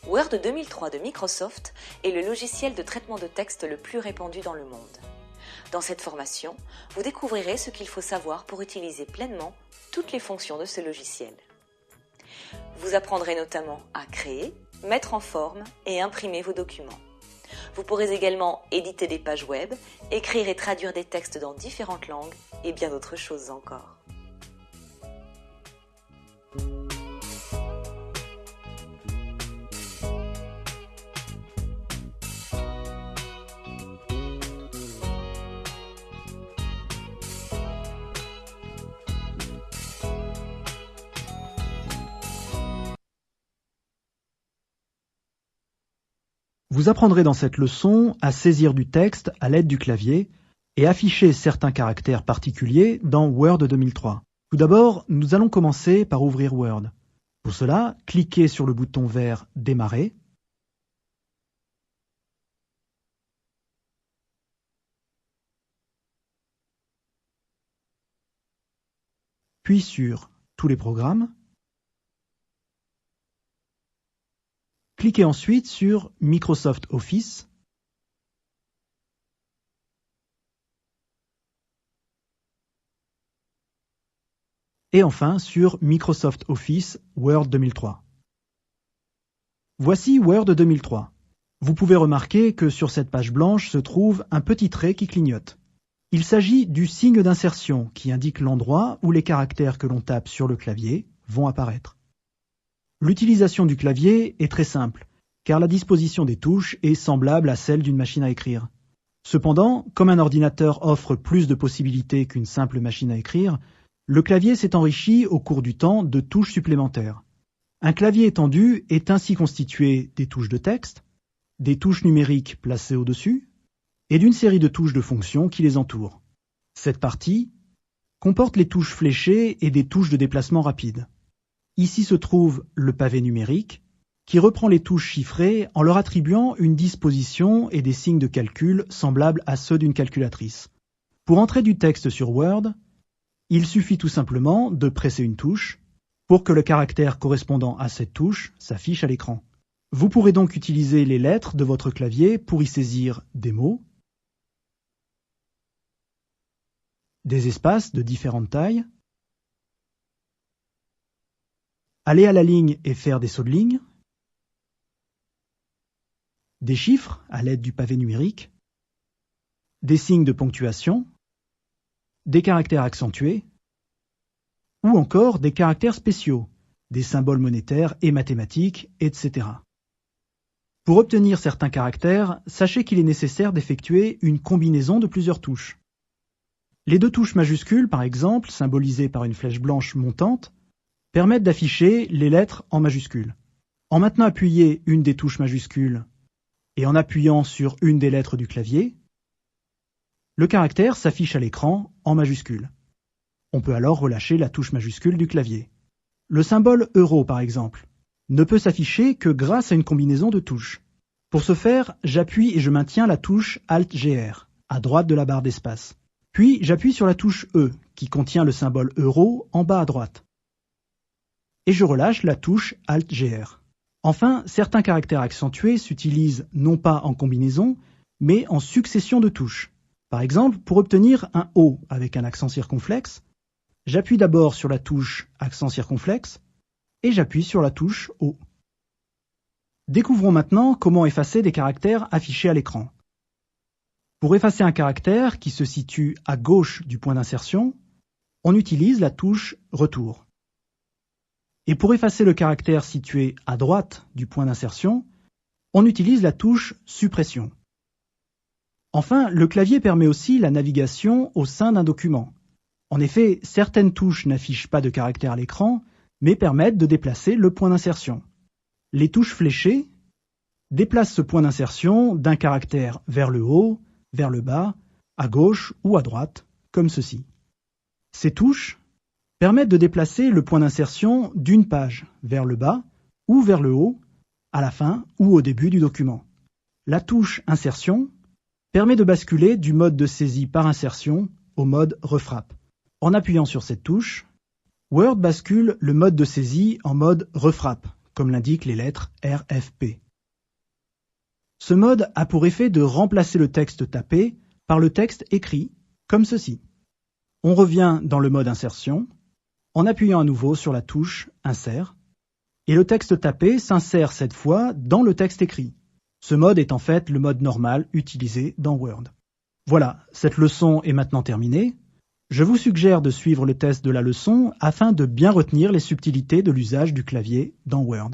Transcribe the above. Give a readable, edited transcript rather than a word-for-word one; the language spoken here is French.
Word 2003 de Microsoft est le logiciel de traitement de texte le plus répandu dans le monde. Dans cette formation, vous découvrirez ce qu'il faut savoir pour utiliser pleinement toutes les fonctions de ce logiciel. Vous apprendrez notamment à créer, mettre en forme et imprimer vos documents. Vous pourrez également éditer des pages web, écrire et traduire des textes dans différentes langues et bien d'autres choses encore. Vous apprendrez dans cette leçon à saisir du texte à l'aide du clavier et afficher certains caractères particuliers dans Word 2003. Tout d'abord, nous allons commencer par ouvrir Word. Pour cela, cliquez sur le bouton vert « Démarrer ». Puis sur « Tous les programmes ». Cliquez ensuite sur Microsoft Office. Et enfin sur Microsoft Office Word 2003. Voici Word 2003. Vous pouvez remarquer que sur cette page blanche se trouve un petit trait qui clignote. Il s'agit du signe d'insertion qui indique l'endroit où les caractères que l'on tape sur le clavier vont apparaître. L'utilisation du clavier est très simple, car la disposition des touches est semblable à celle d'une machine à écrire. Cependant, comme un ordinateur offre plus de possibilités qu'une simple machine à écrire, le clavier s'est enrichi au cours du temps de touches supplémentaires. Un clavier étendu est ainsi constitué des touches de texte, des touches numériques placées au-dessus, et d'une série de touches de fonction qui les entourent. Cette partie comporte les touches fléchées et des touches de déplacement rapide. Ici se trouve le pavé numérique, qui reprend les touches chiffrées en leur attribuant une disposition et des signes de calcul semblables à ceux d'une calculatrice. Pour entrer du texte sur Word, il suffit tout simplement de presser une touche pour que le caractère correspondant à cette touche s'affiche à l'écran. Vous pourrez donc utiliser les lettres de votre clavier pour y saisir des mots, des espaces de différentes tailles, aller à la ligne et faire des sauts de ligne, des chiffres à l'aide du pavé numérique, des signes de ponctuation, des caractères accentués, ou encore des caractères spéciaux, des symboles monétaires et mathématiques, etc. Pour obtenir certains caractères, sachez qu'il est nécessaire d'effectuer une combinaison de plusieurs touches. Les deux touches majuscules, par exemple, symbolisées par une flèche blanche montante, permettent d'afficher les lettres en majuscules. En maintenant appuyé une des touches majuscules et en appuyant sur une des lettres du clavier, le caractère s'affiche à l'écran en majuscules. On peut alors relâcher la touche majuscule du clavier. Le symbole euro, par exemple, ne peut s'afficher que grâce à une combinaison de touches. Pour ce faire, j'appuie et je maintiens la touche Alt-GR, à droite de la barre d'espace. Puis j'appuie sur la touche E, qui contient le symbole euro en bas à droite. Et je relâche la touche Alt-GR. Enfin, certains caractères accentués s'utilisent non pas en combinaison, mais en succession de touches. Par exemple, pour obtenir un O avec un accent circonflexe, j'appuie d'abord sur la touche accent circonflexe et j'appuie sur la touche O. Découvrons maintenant comment effacer des caractères affichés à l'écran. Pour effacer un caractère qui se situe à gauche du point d'insertion, on utilise la touche Retour. Et pour effacer le caractère situé à droite du point d'insertion, on utilise la touche Suppression. Enfin, le clavier permet aussi la navigation au sein d'un document. En effet, certaines touches n'affichent pas de caractère à l'écran, mais permettent de déplacer le point d'insertion. Les touches fléchées déplacent ce point d'insertion d'un caractère vers le haut, vers le bas, à gauche ou à droite, comme ceci. Ces touches permettent de déplacer le point d'insertion d'une page vers le bas ou vers le haut, à la fin ou au début du document. La touche Insertion permet de basculer du mode de saisie par insertion au mode refrappe. En appuyant sur cette touche, Word bascule le mode de saisie en mode refrappe, comme l'indiquent les lettres RFP. Ce mode a pour effet de remplacer le texte tapé par le texte écrit, comme ceci. On revient dans le mode insertion, en appuyant à nouveau sur la touche Insert, et le texte tapé s'insère cette fois dans le texte écrit. Ce mode est en fait le mode normal utilisé dans Word. Voilà, cette leçon est maintenant terminée. Je vous suggère de suivre le test de la leçon afin de bien retenir les subtilités de l'usage du clavier dans Word.